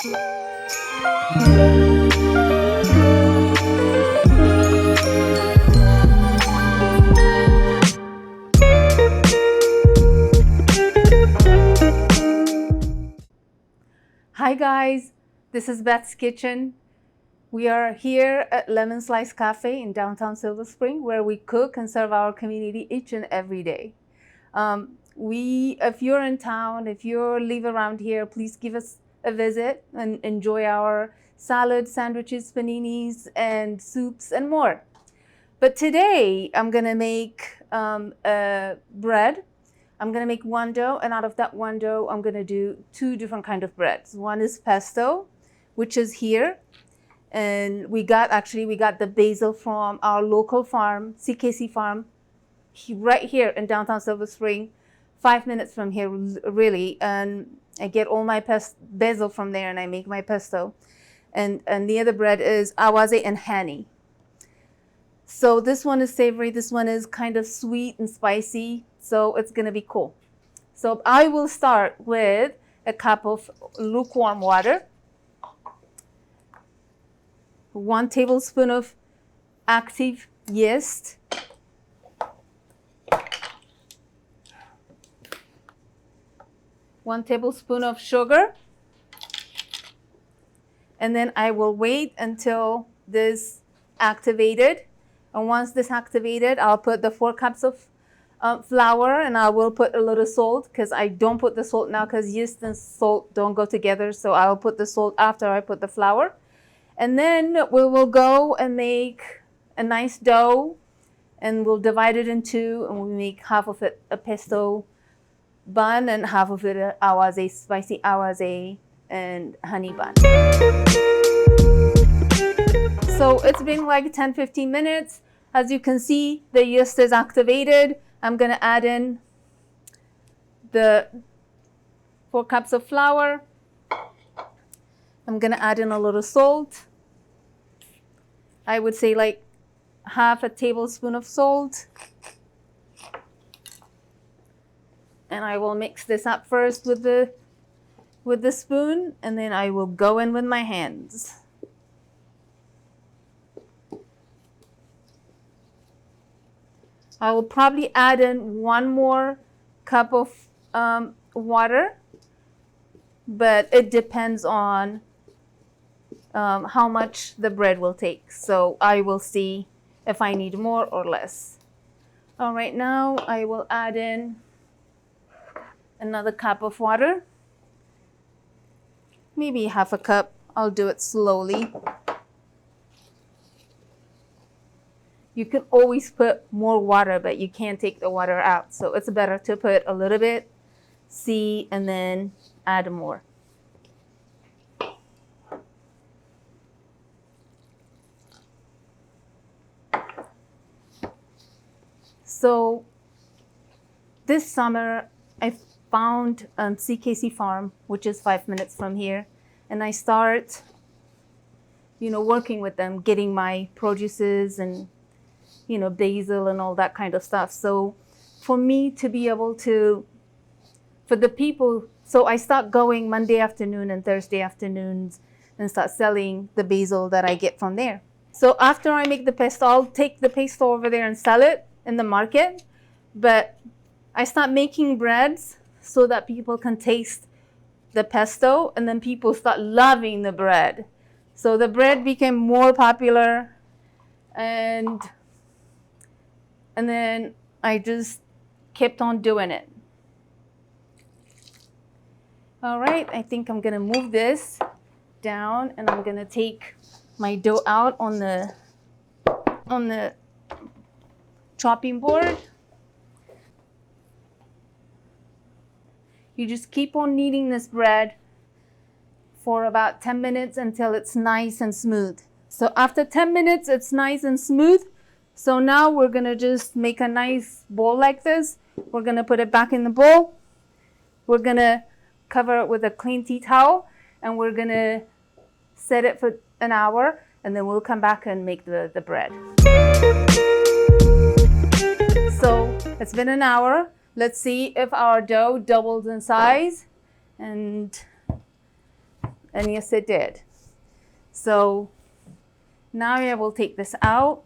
Hi guys, this is Beth's Kitchen. We are here at Lemon Slice Cafe in downtown Silver Spring, where we cook and serve our community each and every day. If you're in town, if you live around here, please give us a visit and enjoy our salads, sandwiches, paninis, and soups and more. But today I'm gonna make a bread. I'm gonna make one dough, and out of that one dough, I'm gonna do two different kind of breads. One is pesto, which is here. And we got the basil from our local farm, CKC Farm, right here in downtown Silver Spring, 5 minutes from here, really. And I get all my basil from there, and I make my pesto. And the other bread is Awaze and honey. So this one is savory. This one is kind of sweet and spicy. So it's gonna be cool. So I will start with a cup of lukewarm water. 1 tablespoon of active yeast, 1 tablespoon of sugar, and then I will wait until this activated. And once this activated, I'll put the 4 cups of flour, and I will put a little salt, because I don't put the salt now because yeast and salt don't go together. So I'll put the salt after I put the flour. And then we will go and make a nice dough, and we'll divide it in two, and we'll make half of it a pesto bun and half of it a Awaze, spicy Awaze and honey bun. So it's been like 10-15 minutes. As you can see, the yeast is activated. I'm gonna add in the 4 cups of flour. I'm gonna add in a little salt. I would say like half a tablespoon of salt. And I will mix this up first with the spoon, and then I will go in with my hands. I will probably add in 1 more cup of water, but it depends on how much the bread will take. So I will see if I need more or less. All right, now I will add in another cup of water, maybe half a cup. I'll do it slowly. You can always put more water, but you can't take the water out. So it's better to put a little bit, see, and then add more. So this summer, I found CKC Farm, which is 5 minutes from here, and I start, working with them, getting my produces and, basil and all that kind of stuff. So for me to be able to, for the people, so I start going Monday afternoon and Thursday afternoons and start selling the basil that I get from there. So after I make the pesto, I'll take the pesto over there and sell it in the market. But I start making breads so that people can taste the pesto, and then people start loving the bread. So the bread became more popular, and then I just kept on doing it. All right, I think I'm gonna move this down, and I'm gonna take my dough out on the chopping board. You just keep on kneading this bread for about 10 minutes until it's nice and smooth. So after 10 minutes, it's nice and smooth. So now we're gonna just make a nice bowl like this. We're gonna put it back in the bowl. We're gonna cover it with a clean tea towel, and we're gonna set it for an hour, and then we'll come back and make the bread. So it's been an hour. Let's see if our dough doubles in size. And And yes, it did. So now I will take this out.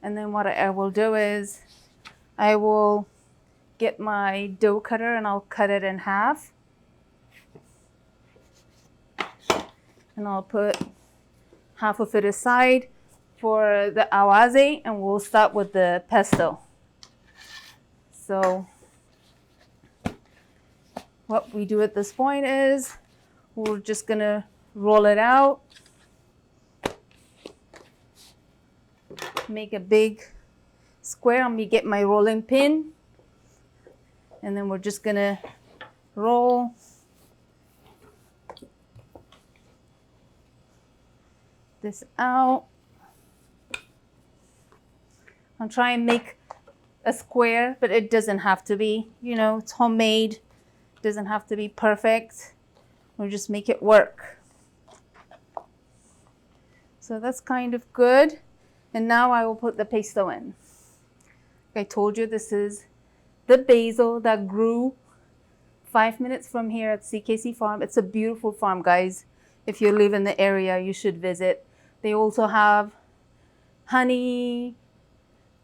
And then what I will do is I will get my dough cutter and I'll cut it in half. And I'll put half of it aside for the Awaze, and we'll start with the pesto. So what we do at this point is we're just gonna roll it out, make a big square. I'm gonna get my rolling pin, and then we're just gonna roll this out. I'll try and make a square, but it doesn't have to be, you know, it's homemade. It doesn't have to be perfect. We'll just make it work. So that's kind of good. And now I will put the pesto in. I told you this is the basil that grew 5 minutes from here at CKC Farm. It's a beautiful farm, guys. If you live in the area, you should visit. They also have honey,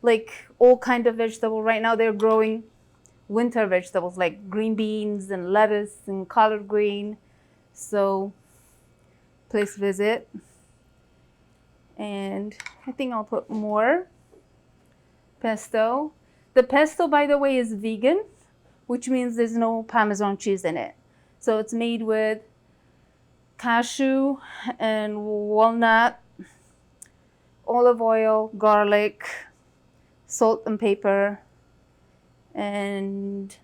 like all kind of vegetable. Right now they're growing winter vegetables like green beans and lettuce and collard green. So please visit. And I think I'll put more pesto. The pesto, by the way, is vegan, which means there's no Parmesan cheese in it. So it's made with cashew and walnut, olive oil, garlic, salt and pepper, and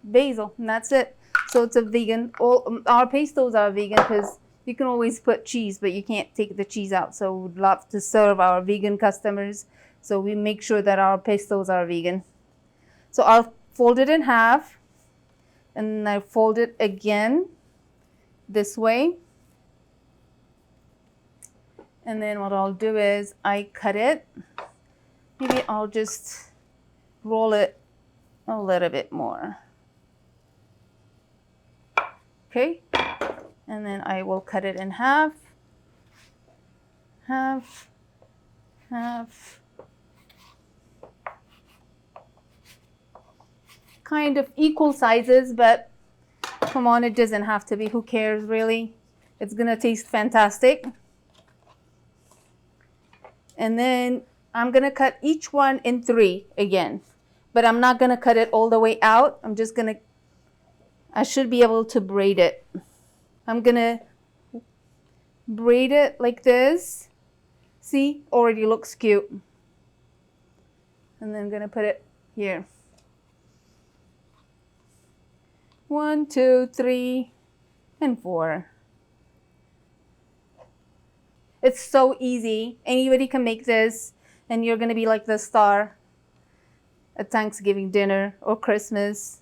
basil, and that's it. So it's a vegan. All our pestos are vegan because you can always put cheese, but you can't take the cheese out. So we'd love to serve our vegan customers. So we make sure that our pestos are vegan. So I'll fold it in half, and I fold it again this way. And then what I'll do is I cut it. Maybe I'll just roll it a little bit more. Okay, and then I will cut it in half, half, half. Kind of equal sizes, but come on, it doesn't have to be. Who cares, really? It's gonna taste fantastic. And then I'm gonna cut each one in 3 again, but I'm not gonna cut it all the way out. I should be able to braid it. I'm gonna braid it like this. See, already looks cute. And then I'm gonna put it here. 1, 2, 3, and 4. It's so easy. Anybody can make this, and you're gonna be like the star at Thanksgiving dinner or Christmas.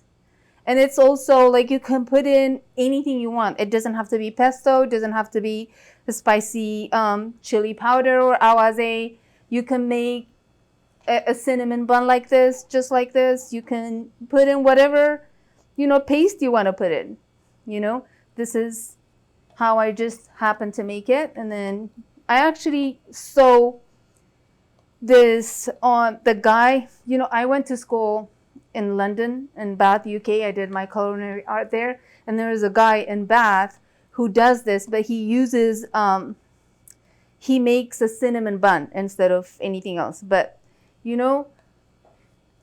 And it's also like you can put in anything you want. It doesn't have to be pesto. It doesn't have to be a spicy chili powder or Awaze. You can make a cinnamon bun like this, just like this. You can put in whatever, you know, paste you want to put in. You know, this is how I just happen to make it. And then I actually sew this on the guy. You know, I went to school in London, in Bath, UK. I did my culinary art there. And there is a guy in Bath who does this, but he uses, he makes a cinnamon bun instead of anything else. But, you know,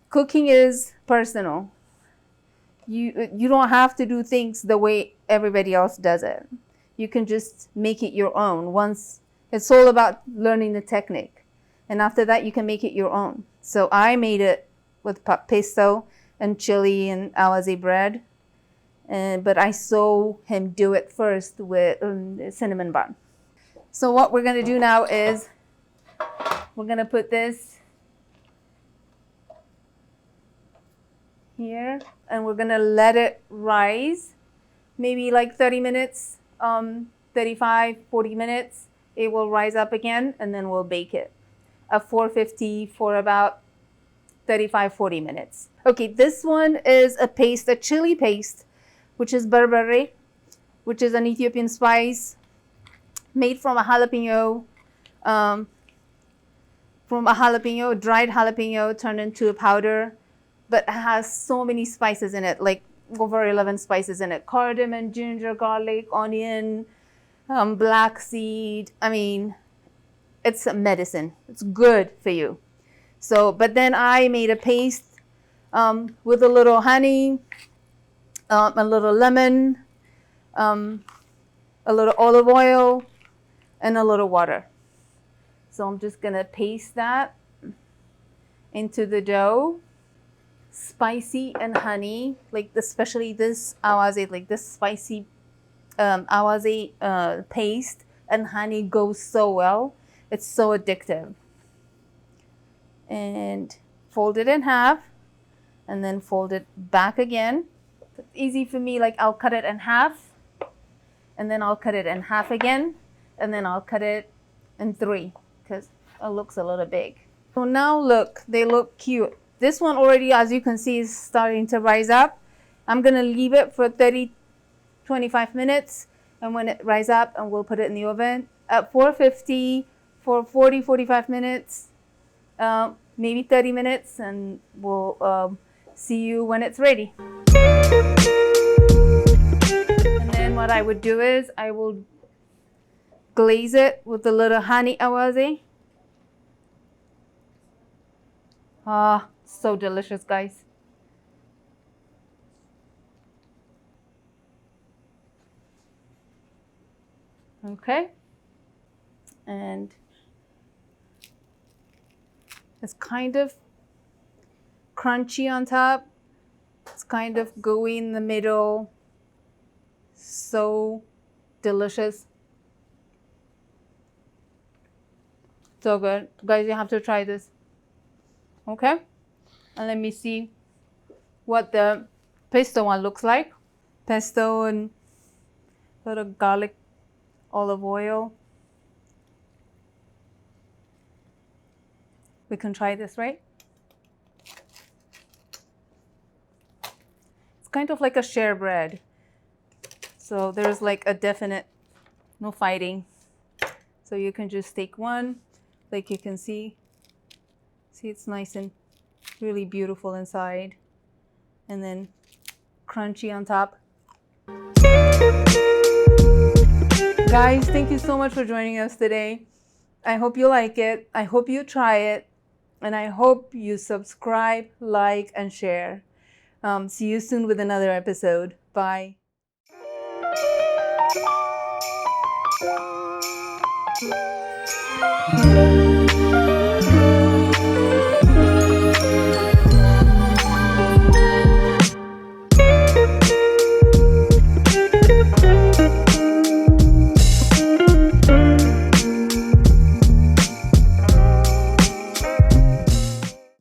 cooking is personal. You don't have to do things the way everybody else does it. You can just make it your own. Once it's all about learning the technique. And after that, you can make it your own. So I made it with pesto and chili and Awaze bread. But I saw him do it first with cinnamon bun. So what we're going to do now is we're going to put this here, and we're going to let it rise maybe like 30 minutes, 35, 40 minutes. It will rise up again, and then we'll bake it at 450 for about 35-40 minutes. Okay, this one is a paste, a chili paste, which is berbere, which is an Ethiopian spice made from a jalapeno, dried jalapeno turned into a powder, but it has so many spices in it, like over 11 spices in it: cardamom, ginger, garlic, onion, black seed. I mean, it's a medicine. It's good for you. So, but then I made a paste with a little honey, a little lemon, a little olive oil, and a little water. So I'm just gonna paste that into the dough. Spicy and honey, like especially this awaze, like this spicy awaze paste and honey goes so well. It's so addictive. And fold it in half and then fold it back again. It's easy for me, like I'll cut it in half and then I'll cut it in half again and then I'll cut it in 3 because it looks a little big. So now look, they look cute. This one already, as you can see, is starting to rise up. I'm gonna leave it for 25 minutes, and when it rises up, and we'll put it in the oven at 450 for 45 minutes, maybe 30 minutes, and we'll see you when it's ready. And then what I would do is I will glaze it with a little honey awaze. Ah, so delicious, guys. Okay. And it's kind of crunchy on top. It's kind of gooey in the middle. So delicious. So good. Guys, you have to try this. Okay? And let me see what the pesto one looks like. Pesto and a little garlic, olive oil. We can try this, right? It's kind of like a share bread. So there's like a definite, no fighting. So you can just take one, like you can see. See, it's nice and really beautiful inside. And then crunchy on top. Guys, thank you so much for joining us today. I hope you like it. I hope you try it. And I hope you subscribe, like, and share. See you soon with another episode. Bye.